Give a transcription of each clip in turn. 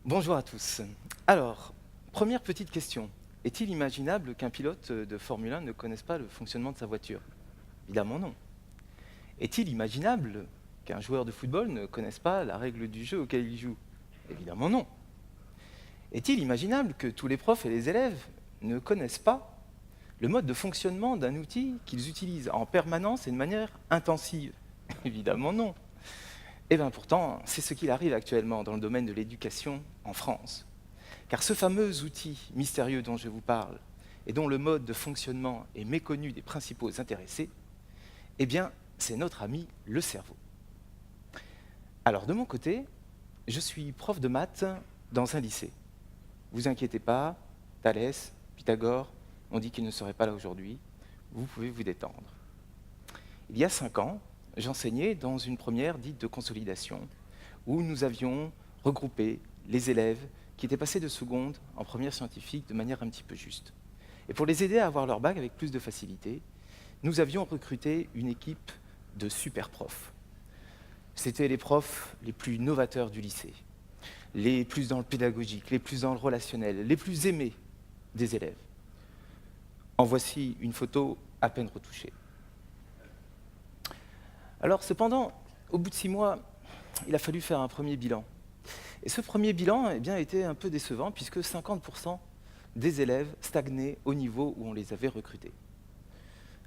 Bonjour à tous. Alors, première petite question. Est-il imaginable qu'un pilote de Formule 1 ne connaisse pas le fonctionnement de sa voiture? Évidemment non. Est-il imaginable qu'un joueur de football ne connaisse pas la règle du jeu auquel il joue? Évidemment non. Est-il imaginable que tous les profs et les élèves ne connaissent pas le mode de fonctionnement d'un outil qu'ils utilisent en permanence et de manière intensive? Évidemment non. Eh bien pourtant, c'est ce qu'il arrive actuellement dans le domaine de l'éducation en France. Car ce fameux outil mystérieux dont je vous parle, et dont le mode de fonctionnement est méconnu des principaux intéressés, eh bien, c'est notre ami le cerveau. Alors de mon côté, je suis prof de maths dans un lycée. Vous inquiétez pas, Thalès, Pythagore, on dit qu'ils ne seraient pas là aujourd'hui, vous pouvez vous détendre. Il y a 5 ans, j'enseignais dans une première dite de consolidation, où nous avions regroupé les élèves qui étaient passés de seconde en première scientifique de manière un petit peu juste. Et pour les aider à avoir leur bac avec plus de facilité, nous avions recruté une équipe de super profs. C'était les profs les plus novateurs du lycée, les plus dans le pédagogique, les plus dans le relationnel, les plus aimés des élèves. En voici une photo à peine retouchée. Alors cependant, au bout de 6 mois, il a fallu faire un premier bilan. Et ce premier bilan était un peu décevant puisque 50% des élèves stagnaient au niveau où on les avait recrutés.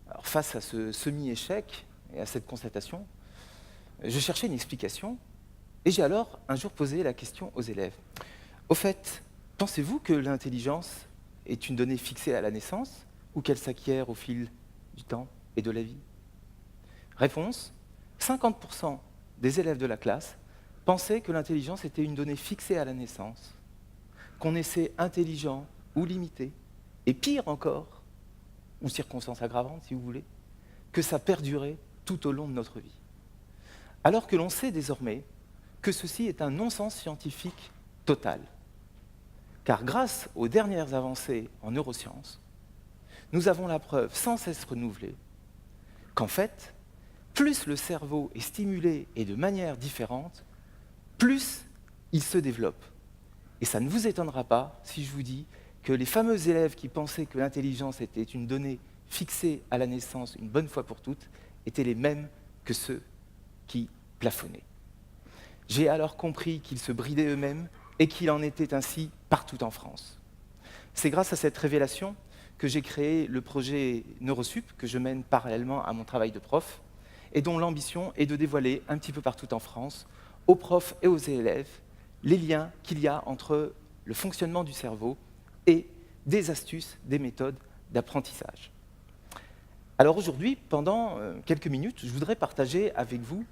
Alors face à ce semi-échec et à cette constatation, je cherchais une explication et j'ai alors un jour posé la question aux élèves. Au fait, pensez-vous que l'intelligence est une donnée fixée à la naissance ou qu'elle s'acquiert au fil du temps et de la vie? Réponse, 50% des élèves de la classe pensaient que l'intelligence était une donnée fixée à la naissance, qu'on naissait intelligent ou limité, et pire encore, ou circonstance aggravante si vous voulez, que ça perdurait tout au long de notre vie. Alors que l'on sait désormais que ceci est un non-sens scientifique total. Car grâce aux dernières avancées en neurosciences, nous avons la preuve sans cesse renouvelée qu'en fait, plus le cerveau est stimulé et de manière différente, plus il se développe. Et ça ne vous étonnera pas si je vous dis que les fameux élèves qui pensaient que l'intelligence était une donnée fixée à la naissance une bonne fois pour toutes étaient les mêmes que ceux qui plafonnaient. J'ai alors compris qu'ils se bridaient eux-mêmes et qu'il en était ainsi partout en France. C'est grâce à cette révélation que j'ai créé le projet Neurosup, que je mène parallèlement à mon travail de prof, et dont l'ambition est de dévoiler un petit peu partout en France, aux profs et aux élèves, les liens qu'il y a entre le fonctionnement du cerveau et des astuces, des méthodes d'apprentissage. Alors aujourd'hui, pendant quelques minutes, je voudrais partager avec vous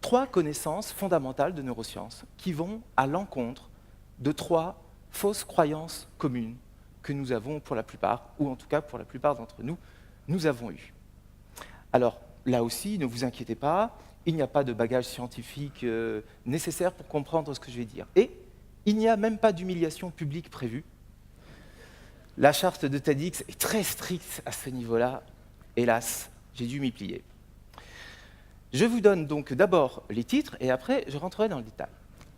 3 connaissances fondamentales de neurosciences qui vont à l'encontre de 3 fausses croyances communes que nous avons pour la plupart, ou en tout cas pour la plupart d'entre nous, nous avons eues. Alors là aussi, ne vous inquiétez pas, il n'y a pas de bagage scientifique nécessaire pour comprendre ce que je vais dire. Et il n'y a même pas d'humiliation publique prévue. La charte de TEDx est très stricte à ce niveau-là. Hélas, j'ai dû m'y plier. Je vous donne donc d'abord les titres et après je rentrerai dans le détail.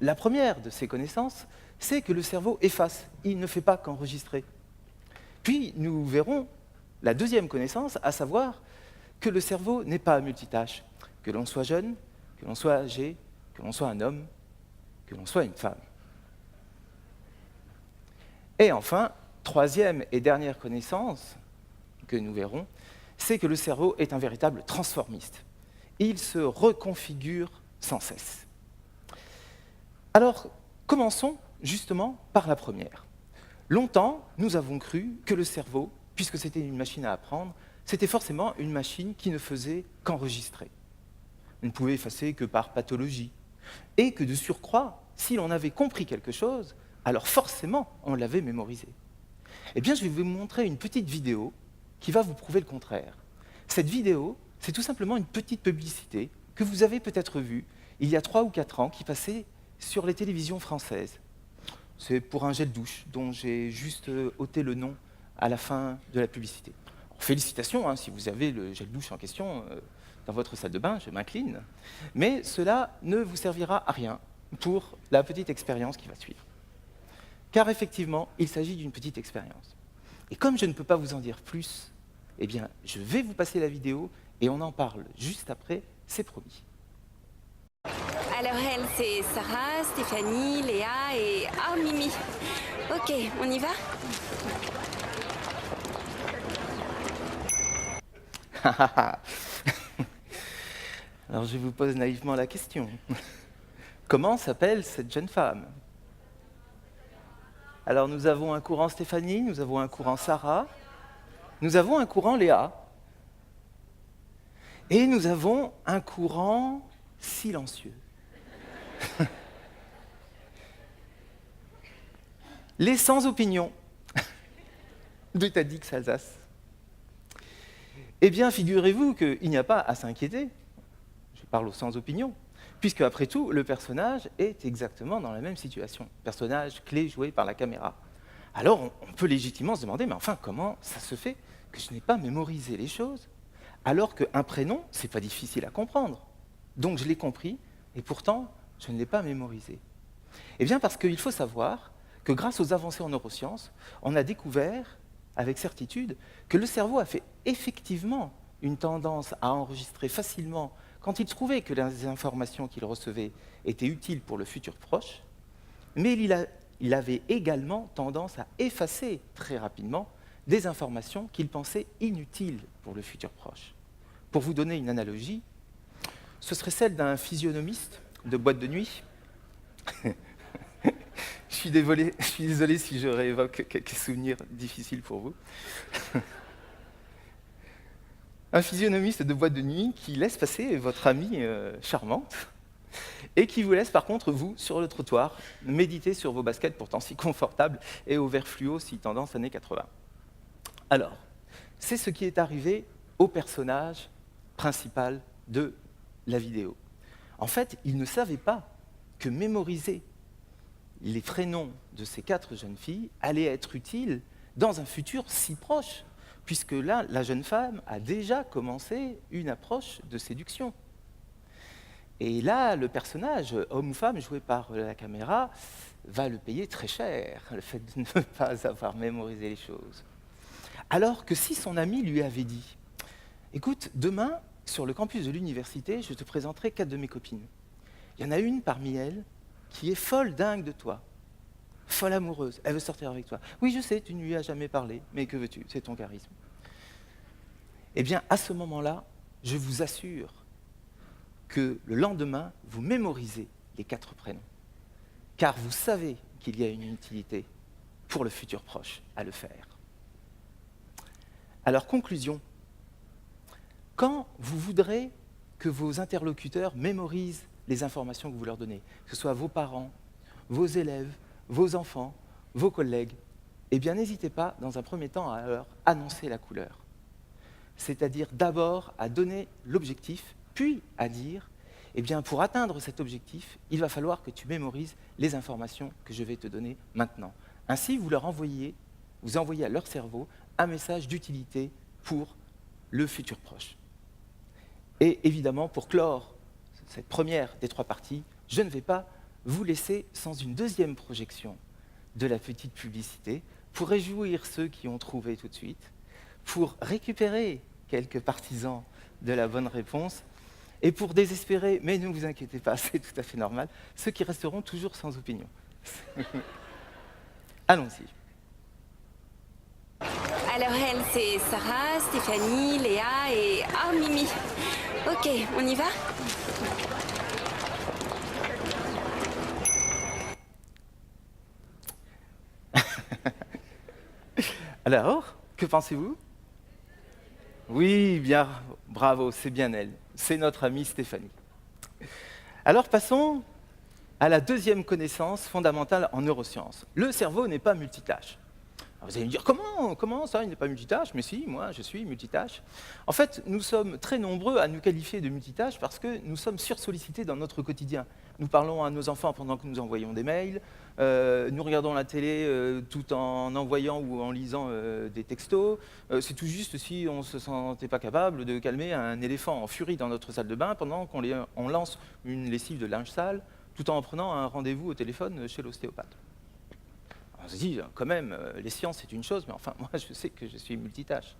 La première de ces connaissances, c'est que le cerveau efface, il ne fait pas qu'enregistrer. Puis nous verrons la deuxième connaissance, à savoir que le cerveau n'est pas multitâche, que l'on soit jeune, que l'on soit âgé, que l'on soit un homme, que l'on soit une femme. Et enfin, troisième et dernière connaissance que nous verrons, c'est que le cerveau est un véritable transformiste. Il se reconfigure sans cesse. Alors, commençons justement par la première. Longtemps, nous avons cru que le cerveau, puisque c'était une machine à apprendre, c'était forcément une machine qui ne faisait qu'enregistrer. On ne pouvait effacer que par pathologie. Et que de surcroît, si l'on avait compris quelque chose, alors forcément, on l'avait mémorisé. Eh bien, je vais vous montrer une petite vidéo qui va vous prouver le contraire. Cette vidéo, c'est tout simplement une petite publicité que vous avez peut-être vue il y a 3 ou 4 ans qui passait sur les télévisions françaises. C'est pour un gel douche dont j'ai juste ôté le nom à la fin de la publicité. Alors, félicitations si vous avez le gel douche en question dans votre salle de bain, je m'incline, mais cela ne vous servira à rien pour la petite expérience qui va suivre. car effectivement, il s'agit d'une petite expérience. Et comme je ne peux pas vous en dire plus, eh bien, je vais vous passer la vidéo et on en parle juste après, c'est promis. Alors elle, c'est Sarah, Stéphanie, Léa et... Ah, Mimi. Ok, on y va? Alors je vous pose naïvement la question. Comment s'appelle cette jeune femme? Alors nous avons un courant Stéphanie, nous avons un courant Sarah, nous avons un courant Léa, et nous avons un courant silencieux. Les sans opinion de Tadix Alsace. Eh bien, figurez-vous qu'il n'y a pas à s'inquiéter, je parle aux sans opinion, puisque après tout, le personnage est exactement dans la même situation. Personnage clé joué par la caméra. Alors, on peut légitimement se demander, mais enfin, comment ça se fait que je n'ai pas mémorisé les choses, alors qu'un prénom, c'est pas difficile à comprendre. Donc, je l'ai compris, et pourtant, je ne l'ai pas mémorisé. Eh bien, parce qu'il faut savoir que grâce aux avancées en neurosciences, on a découvert avec certitude que le cerveau a fait effectivement une tendance à enregistrer facilement quand il trouvait que les informations qu'il recevait étaient utiles pour le futur proche, mais il avait également tendance à effacer très rapidement des informations qu'il pensait inutiles pour le futur proche. Pour vous donner une analogie, ce serait celle d'un physionomiste de boîte de nuit. Je suis désolé si je réévoque quelques souvenirs difficiles pour vous. Un physionomiste de boîte de nuit qui laisse passer votre amie charmante et qui vous laisse par contre, vous, sur le trottoir, méditer sur vos baskets pourtant si confortables et au vert fluo si tendance années 80. Alors, c'est ce qui est arrivé au personnage principal de la vidéo. En fait, il ne savait pas que mémoriser les prénoms de ces 4 jeunes filles allait être utile dans un futur si proche, puisque là, la jeune femme a déjà commencé une approche de séduction. Et là, le personnage, homme ou femme, joué par la caméra, va le payer très cher, le fait de ne pas avoir mémorisé les choses. Alors que si son ami lui avait dit « Écoute, demain, sur le campus de l'université, je te présenterai 4 de mes copines. Il y en a une parmi elles qui est folle dingue de toi, folle amoureuse, elle veut sortir avec toi. Oui, je sais, tu ne lui as jamais parlé, mais que veux-tu, c'est ton charisme. » Eh bien, à ce moment-là, je vous assure que le lendemain, vous mémorisez les 4 prénoms, car vous savez qu'il y a une utilité pour le futur proche à le faire. Alors, conclusion. Quand vous voudrez que vos interlocuteurs mémorisent les informations que vous leur donnez, que ce soit vos parents, vos élèves, vos enfants, vos collègues, eh bien n'hésitez pas, dans un premier temps, à leur annoncer la couleur. C'est-à-dire d'abord à donner l'objectif, puis à dire, eh bien pour atteindre cet objectif, il va falloir que tu mémorises les informations que je vais te donner maintenant. Ainsi, vous envoyez à leur cerveau un message d'utilité pour le futur proche. Et évidemment, pour clore cette première des 3 parties, je ne vais pas vous laisser sans une deuxième projection de la petite publicité pour réjouir ceux qui ont trouvé tout de suite, pour récupérer quelques partisans de la bonne réponse et pour désespérer, mais ne vous inquiétez pas, c'est tout à fait normal, ceux qui resteront toujours sans opinion. Allons-y. Alors elle, c'est Sarah, Stéphanie, Léa et... Ah, Mimi. Ok, on y va? Alors, que pensez-vous? Oui, bien, bravo, c'est bien elle. C'est notre amie Stéphanie. Alors passons à la deuxième connaissance fondamentale en neurosciences. Le cerveau n'est pas multitâche. Alors vous allez me dire, comment ça, il n'est pas multitâche? Mais si, moi, je suis multitâche. En fait, nous sommes très nombreux à nous qualifier de multitâche parce que nous sommes sursollicités dans notre quotidien. Nous parlons à nos enfants pendant que nous envoyons des mails, nous regardons la télé tout en envoyant ou en lisant des textos. C'est tout juste si on ne se sentait pas capable de calmer un éléphant en furie dans notre salle de bain pendant qu'on lance une lessive de linge sale, tout en prenant un rendez-vous au téléphone chez l'ostéopathe. On se dit, quand même, les sciences, c'est une chose, mais enfin, moi, je sais que je suis multitâche.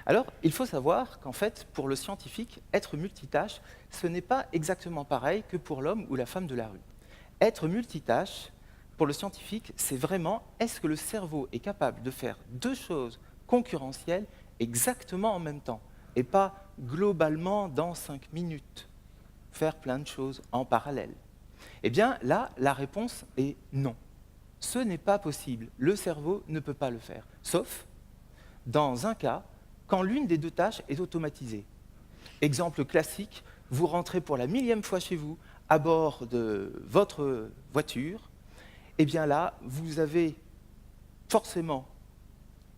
Alors, il faut savoir qu'en fait, pour le scientifique, être multitâche, ce n'est pas exactement pareil que pour l'homme ou la femme de la rue. Être multitâche, pour le scientifique, c'est vraiment, est-ce que le cerveau est capable de faire deux choses concurrentielles exactement en même temps, et pas globalement dans 5 minutes, faire plein de choses en parallèle? Eh bien, là, la réponse est non. Ce n'est pas possible. Le cerveau ne peut pas le faire, sauf dans un cas, quand l'une des deux tâches est automatisée. Exemple classique, vous rentrez pour la 1000e fois chez vous, à bord de votre voiture, et bien là, vous avez forcément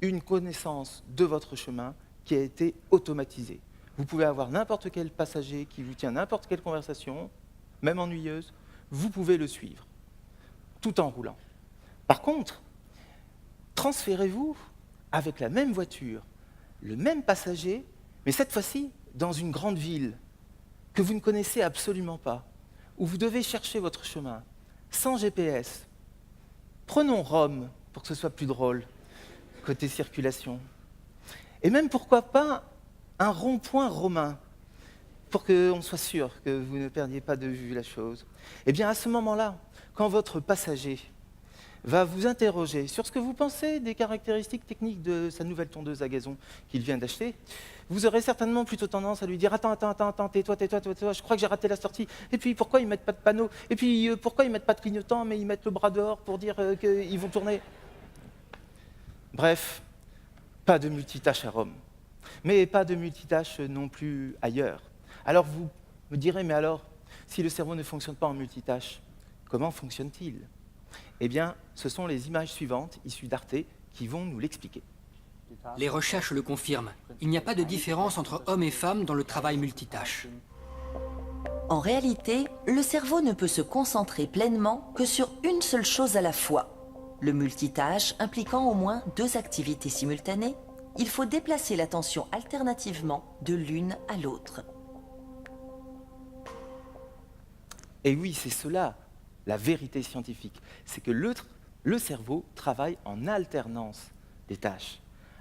une connaissance de votre chemin qui a été automatisée. Vous pouvez avoir n'importe quel passager qui vous tient n'importe quelle conversation, même ennuyeuse, vous pouvez le suivre, tout en roulant. Par contre, transférez-vous avec la même voiture, le même passager, mais cette fois-ci dans une grande ville que vous ne connaissez absolument pas, où vous devez chercher votre chemin, sans GPS. Prenons Rome, pour que ce soit plus drôle, côté circulation. Et même, pourquoi pas, un rond-point romain, pour qu'on soit sûr que vous ne perdiez pas de vue la chose. Eh bien, à ce moment-là, quand votre passager va vous interroger sur ce que vous pensez des caractéristiques techniques de sa nouvelle tondeuse à gazon qu'il vient d'acheter, vous aurez certainement plutôt tendance à lui dire « Attends, tais-toi, je crois que j'ai raté la sortie. Et puis, pourquoi ils ne mettent pas de panneau? Et puis, pourquoi ils ne mettent pas de clignotant, mais ils mettent le bras dehors pour dire qu'ils vont tourner ?» Bref, pas de multitâche à Rome. Mais pas de multitâche non plus ailleurs. Alors vous me direz, mais alors, si le cerveau ne fonctionne pas en multitâche, comment fonctionne-t-il? Eh bien, ce sont les images suivantes, issues d'Arte, qui vont nous l'expliquer. Les recherches le confirment. Il n'y a pas de différence entre hommes et femmes dans le travail multitâche. En réalité, le cerveau ne peut se concentrer pleinement que sur une seule chose à la fois. Le multitâche impliquant au moins 2 activités simultanées, il faut déplacer l'attention alternativement de l'une à l'autre. Et oui, c'est cela, la vérité scientifique. C'est que le cerveau travaille en alternance des tâches.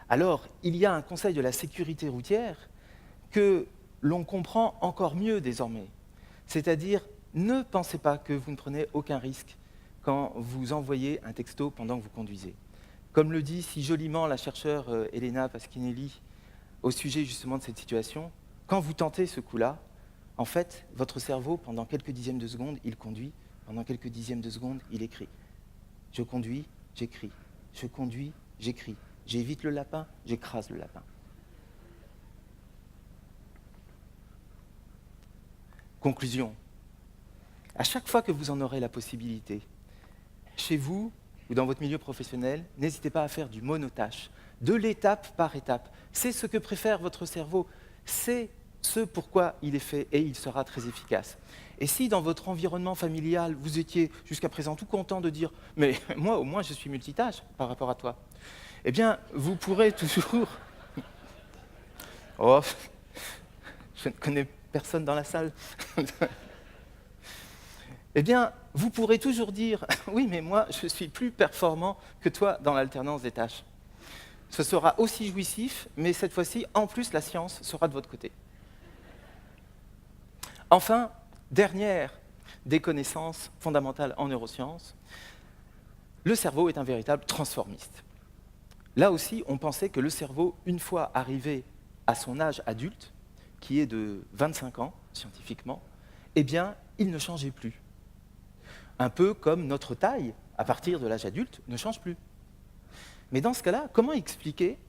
Alors, il y a un conseil de la sécurité routière que l'on comprend encore mieux désormais. C'est-à-dire, ne pensez pas que vous ne prenez aucun risque quand vous envoyez un texto pendant que vous conduisez. Comme le dit si joliment la chercheure Elena Pasquinelli au sujet justement de cette situation, quand vous tentez ce coup-là, en fait, votre cerveau, pendant quelques dixièmes de seconde, il conduit, pendant quelques dixièmes de seconde, il écrit. Je conduis, j'écris. Je conduis, j'écris. J'évite le lapin, j'écrase le lapin. Conclusion. À chaque fois que vous en aurez la possibilité, chez vous ou dans votre milieu professionnel, n'hésitez pas à faire du monotâche, de l'étape par étape. C'est ce que préfère votre cerveau, c'est ce pourquoi il est fait et il sera très efficace. Et si dans votre environnement familial, vous étiez jusqu'à présent tout content de dire « mais moi au moins je suis multitâche par rapport à toi », eh bien vous pourrez toujours… Oh, je ne connais personne dans la salle. Eh bien, vous pourrez toujours dire « oui, mais moi, je suis plus performant que toi dans l'alternance des tâches ». Ce sera aussi jouissif, mais cette fois-ci, en plus, la science sera de votre côté. Enfin, dernière des connaissances fondamentales en neurosciences, le cerveau est un véritable transformiste. Là aussi, on pensait que le cerveau, une fois arrivé à son âge adulte, qui est de 25 ans, scientifiquement, eh bien, il ne changeait plus. Un peu comme notre taille, à partir de l'âge adulte, ne change plus. Mais dans ce cas-là, comment expliquer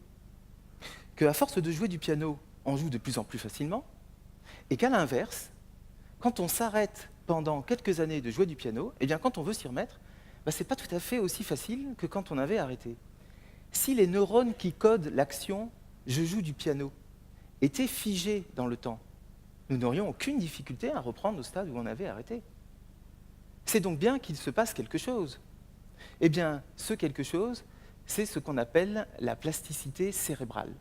qu'à force de jouer du piano, on joue de plus en plus facilement, et qu'à l'inverse, quand on s'arrête pendant quelques années de jouer du piano, eh bien, quand on veut s'y remettre, ce n'est pas tout à fait aussi facile que quand on avait arrêté. Si les neurones qui codent l'action « je joue du piano » étaient figés dans le temps, nous n'aurions aucune difficulté à reprendre au stade où on avait arrêté. C'est donc bien qu'il se passe quelque chose. Eh bien, ce quelque chose, c'est ce qu'on appelle la plasticité cérébrale.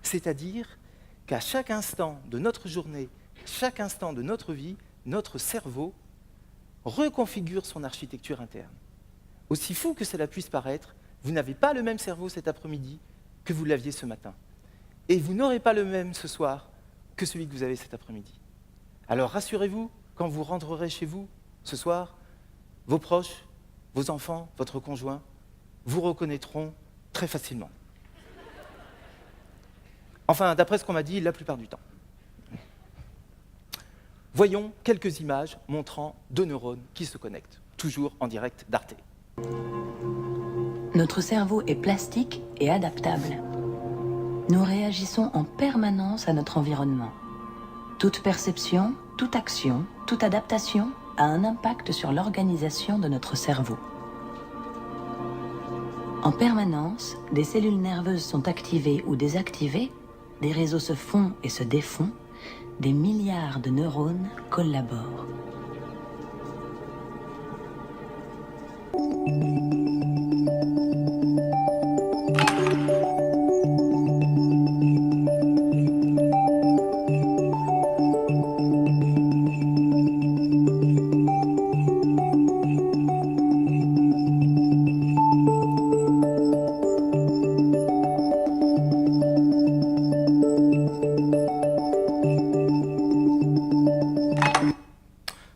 C'est-à-dire qu'à chaque instant de notre journée, chaque instant de notre vie, notre cerveau reconfigure son architecture interne, Aussi fou que cela puisse paraître, vous n'avez pas le même cerveau cet après-midi que vous l'aviez ce matin. Et vous n'aurez pas le même ce soir que celui que vous avez cet après-midi. Alors rassurez-vous, quand vous rentrerez chez vous ce soir, vos proches, vos enfants, votre conjoint, vous reconnaîtront très facilement. Enfin, d'après ce qu'on m'a dit, la plupart du temps. Voyons quelques images montrant deux neurones qui se connectent, toujours en direct d'Arte. Notre cerveau est plastique et adaptable. Nous réagissons en permanence à notre environnement. Toute perception, toute action, toute adaptation a un impact sur l'organisation de notre cerveau. En permanence, des cellules nerveuses sont activées ou désactivées, des réseaux se font et se défont, des milliards de neurones collaborent.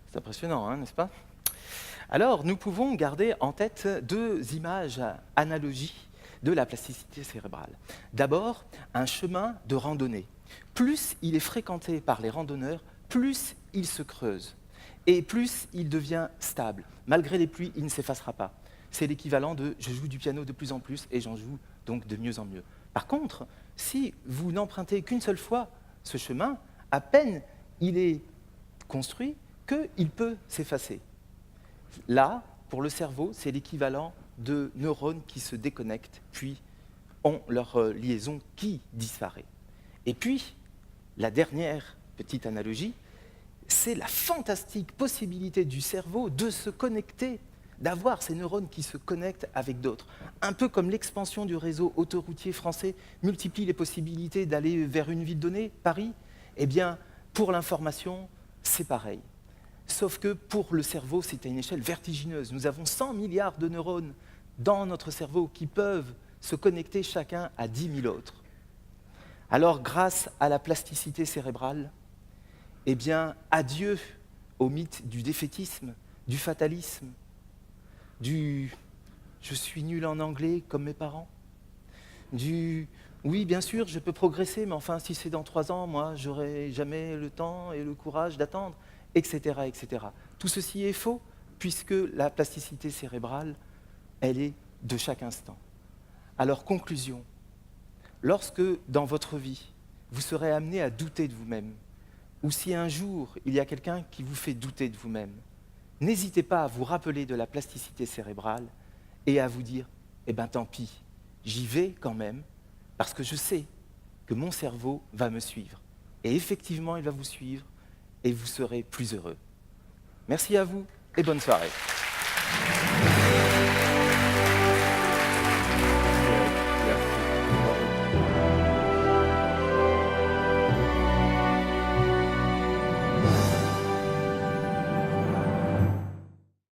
C'est impressionnant, hein, n'est-ce pas? Alors, nous pouvons garder en tête deux images analogies de la plasticité cérébrale. D'abord, un chemin de randonnée. Plus il est fréquenté par les randonneurs, plus il se creuse et plus il devient stable. Malgré les pluies, il ne s'effacera pas. C'est l'équivalent de « je joue du piano de plus en plus et j'en joue donc de mieux en mieux ». Par contre, si vous n'empruntez qu'une seule fois ce chemin, à peine il est construit qu'il peut s'effacer. Là, pour le cerveau, c'est l'équivalent de neurones qui se déconnectent, puis ont leur liaison qui disparaît. Et puis, la dernière petite analogie, c'est la fantastique possibilité du cerveau de se connecter, d'avoir ces neurones qui se connectent avec d'autres. Un peu comme l'expansion du réseau autoroutier français multiplie les possibilités d'aller vers une ville donnée, Paris, eh bien, pour l'information, c'est pareil. Sauf que pour le cerveau, c'est à une échelle vertigineuse. Nous avons 100 milliards de neurones dans notre cerveau qui peuvent se connecter chacun à 10 000 autres. Alors, grâce à la plasticité cérébrale, eh bien, adieu au mythe du défaitisme, du fatalisme, du « je suis nul en anglais comme mes parents », du « oui, bien sûr, je peux progresser, mais enfin, si c'est dans 3 ans, moi, j'aurai jamais le temps et le courage d'attendre », etc., etc. Tout ceci est faux, puisque la plasticité cérébrale, elle est de chaque instant. Alors, conclusion, lorsque, dans votre vie, vous serez amené à douter de vous-même, ou si un jour, il y a quelqu'un qui vous fait douter de vous-même, n'hésitez pas à vous rappeler de la plasticité cérébrale et à vous dire « eh bien, tant pis, j'y vais quand même, parce que je sais que mon cerveau va me suivre. » Et effectivement, il va vous suivre, et vous serez plus heureux. Merci à vous et bonne soirée.